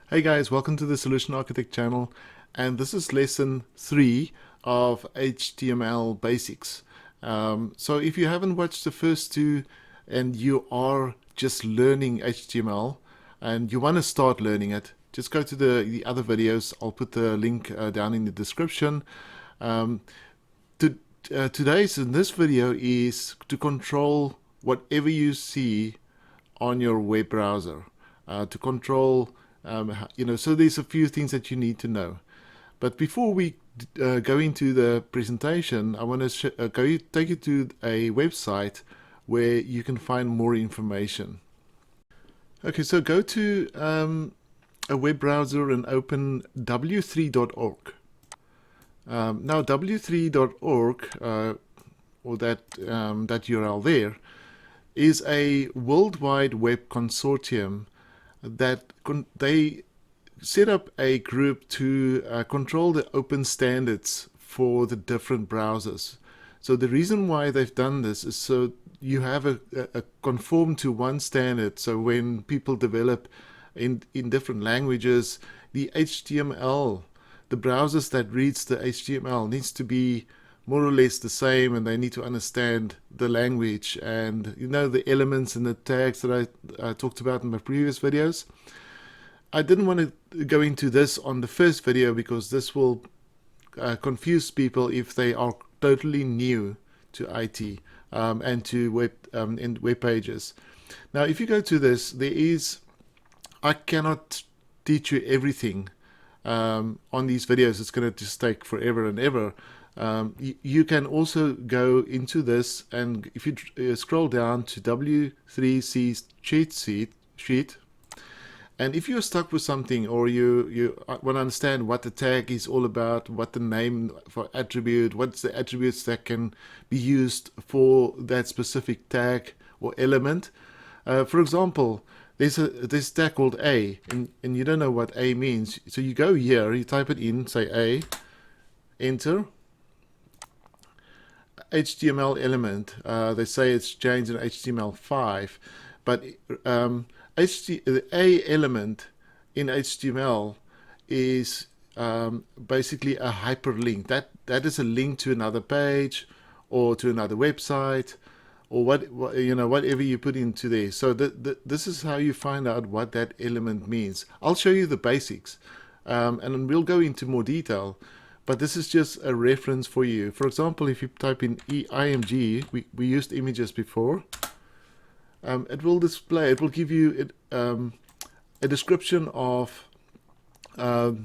Hey guys, welcome to the Solution Architect channel, and this is lesson 3 of HTML basics. So if you haven't watched the first two and you are just learning HTML and you want to start learning it, just go to the other videos. I'll put the link down in the description. Today's in this video is to control whatever you see on your web browser, to control so there's a few things that you need to know. But before we go into the presentation, I want to take you to a website where you can find more information. Okay, so go to a web browser and open w3.org. Now w3.org, or that URL there, is a worldwide web consortium that they set up a group to control the open standards for the different browsers. So the reason why they've done this is so you have a conform to one standard. So when people develop in different languages, the HTML, the browsers that reads the HTML needs to be more or less the same, and they need to understand the language and the elements and the tags that I talked about in my previous videos. I didn't want to go into this on the first video because this will confuse people if they are totally new to IT and to web pages. Now if you go to this, I cannot teach you everything on these videos. It's going to just take forever and ever. You can also go into this, and if you scroll down to W3C's cheat sheet, and if you're stuck with something, or you want to understand what the tag is all about, what the name for attribute, what's the attributes that can be used for that specific tag or element. For example, there's a tag called A, and you don't know what A means. So you go here, you type it in, say A, enter. HTML element, they say it's changed in HTML5, but the A element in HTML is basically a hyperlink. That is a link to another page or to another website, or whatever you put into there. So this is how you find out what that element means. I'll show you the basics, and we'll go into more detail. But this is just a reference for you. For example, if you type in IMG, we used images before, it will display, it will give you a description of the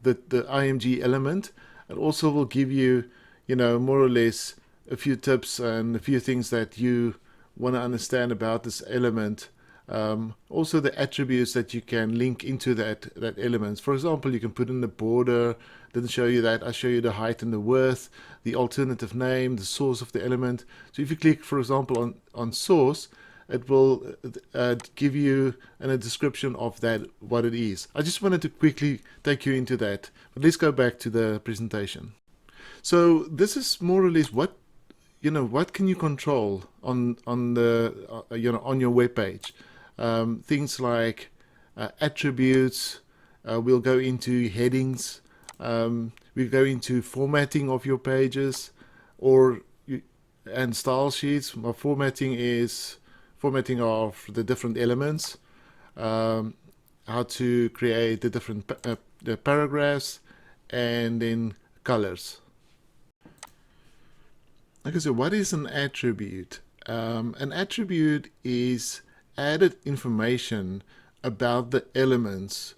IMG element. It also will give you, more or less a few tips and a few things that you want to understand about this element. Also the attributes that you can link into that element. For example, you can put in the border. Didn't show you that. I show you the height and the width, the alternative name, the source of the element. So if you click, for example, on source, it will give you a description of that, what it is. I just wanted to quickly take you into that. But let's go back to the presentation. So this is more or less what can you control on your web page. Things like attributes. We'll go into headings. We go into formatting of your pages, and style sheets. Formatting is formatting of the different elements. How to create the different the paragraphs, and then colors. Okay, so what is an attribute? An attribute is added information about the elements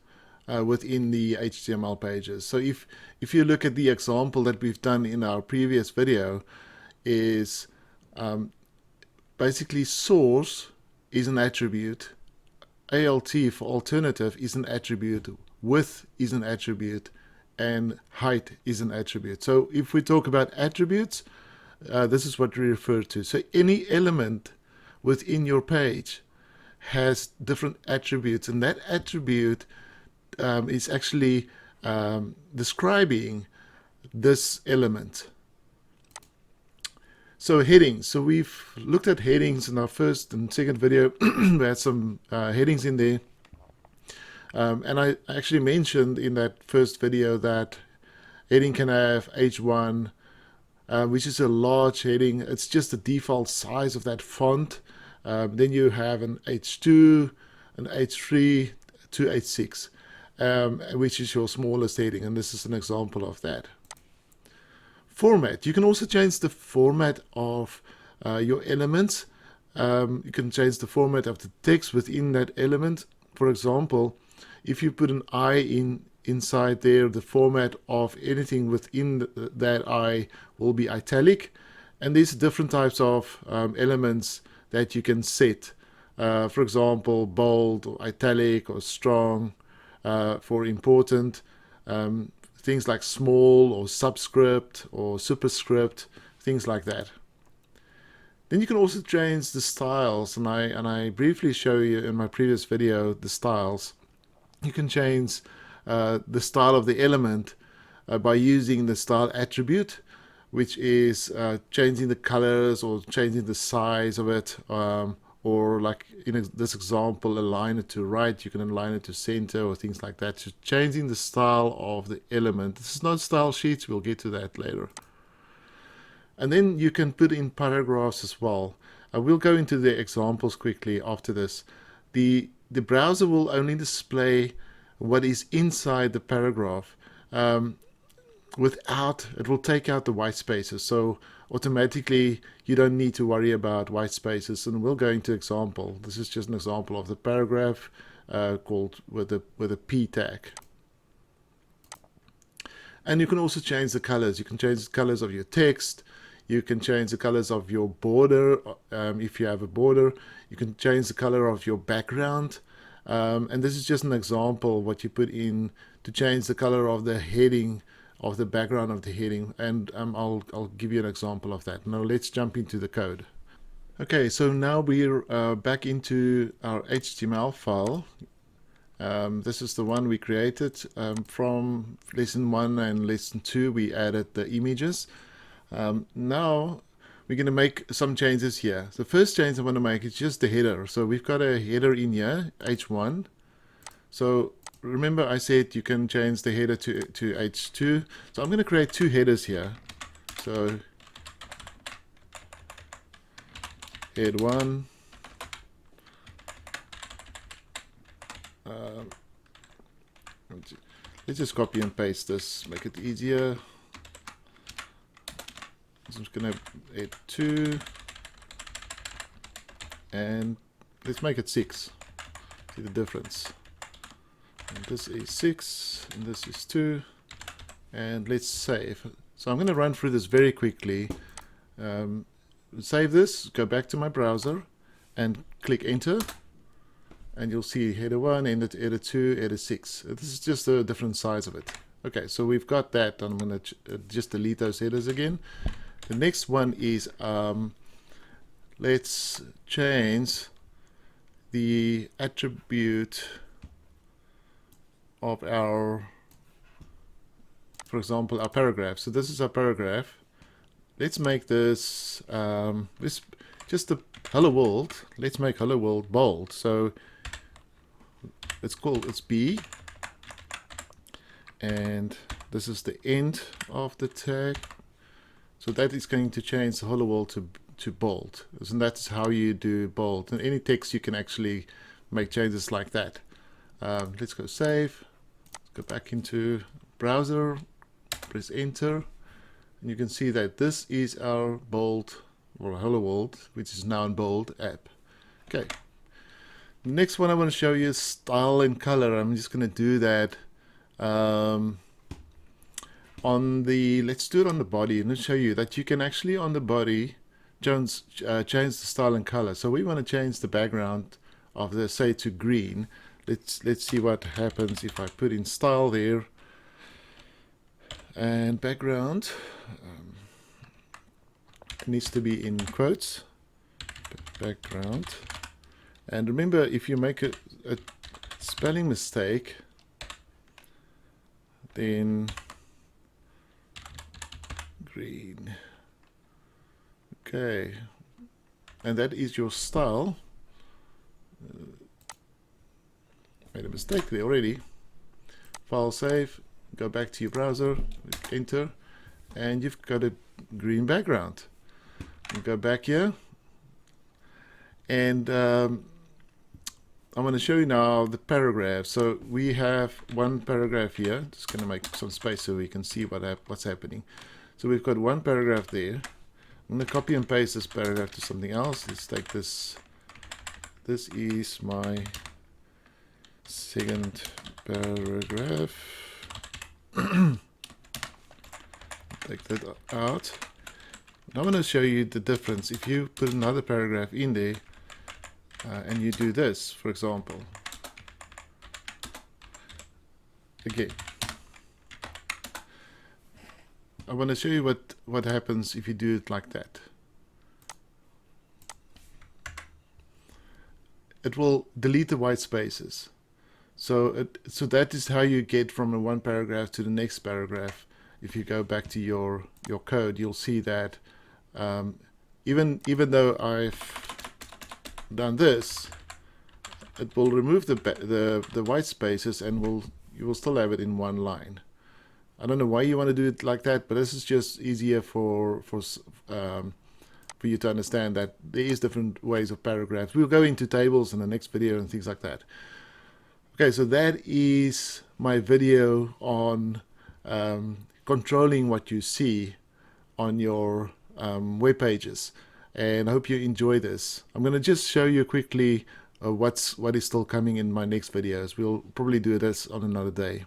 within the HTML pages. So if you look at the example that we've done in our previous video, is basically source is an attribute, ALT for alternative is an attribute, width is an attribute, and height is an attribute. So if we talk about attributes, this is what we refer to. So any element within your page has different attributes, and that attribute is actually describing this element. So headings. So we've looked at headings in our first and second video. We had some headings in there. And I actually mentioned in that first video that heading can have H1, which is a large heading. It's just the default size of that font. Then you have an H2, an H3 to H6, which is your smallest heading. And this is an example of that. Format. You can also change the format of your elements. You can change the format of the text within that element. For example, if you put an I inside there, the format of anything within that I will be italic. And there's different types of elements that you can set. For example, bold or italic or strong for important. Things like small or subscript or superscript, things like that. Then you can also change the styles, and I briefly show you in my previous video the styles. You can change the style of the element by using the style attribute, which is changing the colors or changing the size of it, or like in this example, align it to right, you can align it to center or things like that. So changing the style of the element. This is not style sheets, we'll get to that later. And then you can put in paragraphs as well. We'll go into the examples quickly after this. The browser will only display what is inside the paragraph. It will take out the white spaces, so automatically you don't need to worry about white spaces. And we'll go into example. This is just an example of the paragraph called with a P tag. And you can also change the colors. You can change the colors of your text. You can change the colors of your border if you have a border. You can change the color of your background. And this is just an example of what you put in to change the color of the heading, of the background of the heading. And I'll give you an example of that. Now let's jump into the code. Okay, so now we're back into our HTML file. This is the one we created from lesson 1 and lesson 2. We added the images. Now we're going to make some changes here. The first change I want to make is just the header. So we've got a header in here, H1. So remember I said you can change the header to H2. So I'm going to create two headers here. So head 1. Let's just copy and paste this, make it easier. So I'm just going to add 2, and let's make it 6. See the difference. And this is 6, and this is 2, and let's save. So I'm going to run through this very quickly. Save this, go back to my browser, and click enter. And you'll see header 1, header 2, header 6. This is just a different size of it. Okay, so we've got that. I'm going to just delete those headers again. The next one is let's change the attribute of our, for example, our paragraph. So this is our paragraph. Let's make this just the hello world. Let's make hello world bold. So it's B, and this is the end of the tag. So that is going to change the hello world to bold, and that's how you do bold. And any text you can actually make changes like that. Let's go save. Let's go back into browser, press enter, and you can see that this is our bold or hello world, which is now in bold app. Okay. Next one I want to show you is style and color. I'm just going to do that on the, let's do it on the body, and let's show you that you can actually on the body change the style and color. So we want to change the background of the, say, to green. Let's see what happens if I put in style there and background. It needs to be in quotes, background. And remember, if you make a spelling mistake, then green. Okay, and that is your style. Made a mistake there already. File save, go back to your browser, enter, and you've got a green background. You go back here, and I'm going to show you now the paragraph. So we have one paragraph here. Just going to make some space so we can see what's happening. So we've got one paragraph there. I'm going to copy and paste this paragraph to something else. Let's take this. This is my second paragraph. Take that out. Now I'm going to show you the difference. If you put another paragraph in there and you do this, for example, again, I want to show you what happens if you do it like that. It will delete the white spaces. So that is how you get from one paragraph to the next paragraph. If you go back to your code, you'll see that even though I've done this, it will remove the white spaces, and you will still have it in one line. I don't know why you want to do it like that, but this is just easier for you to understand that there is different ways of paragraphs. We'll go into tables in the next video and things like that. Okay, so that is my video on controlling what you see on your web pages, and I hope you enjoy this. I'm going to just show you quickly what is still coming in my next videos. We'll probably do this on another day.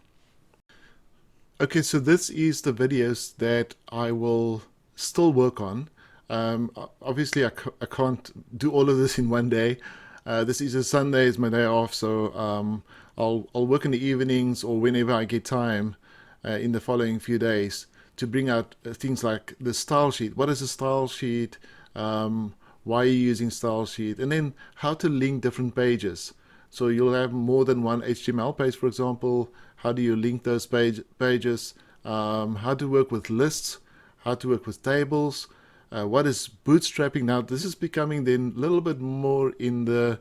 Okay, so this is the videos that I will still work on. Obviously, I can't do all of this in one day. This is a Sunday, is my day off, so I'll work in the evenings or whenever I get time in the following few days to bring out things like the style sheet. What is a style sheet? Why are you using style sheet? And then how to link different pages. So you'll have more than one HTML page, for example. How do you link those pages? How to work with lists, how to work with tables. What is bootstrapping? Now this is becoming then a little bit more in the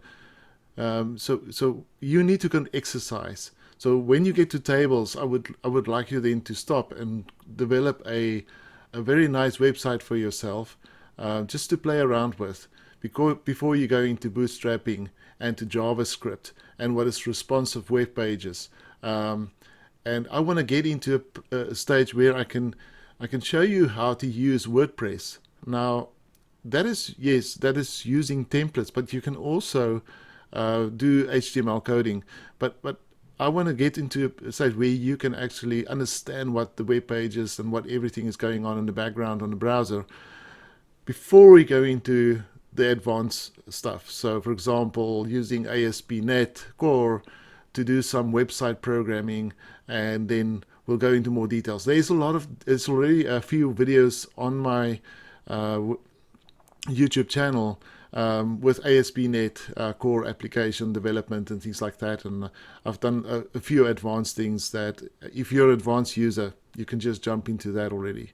so you need to exercise. So when you get to tables, I would like you then to stop and develop a very nice website for yourself, just to play around with, before you go into bootstrapping and to JavaScript and what is responsive web pages. And I want to get into a stage where I can show you how to use WordPress. Now, that is using templates, but you can also do HTML coding. But I want to get into a stage where you can actually understand what the web pages and what everything is going on in the background on the browser before we go into the advanced stuff. So, for example, using ASP.NET Core to do some website programming, and then we'll go into more details. There's already a few videos on my YouTube channel with ASP.NET Core application development and things like that, and I've done a few advanced things that if you're an advanced user, you can just jump into that already.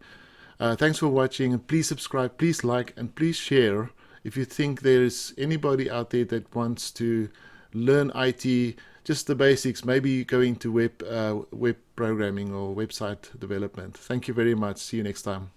Thanks for watching, and please subscribe, please like, and please share if you think there's anybody out there that wants to learn IT, just the basics, maybe going to web programming or website development. Thank you very much. See you next time.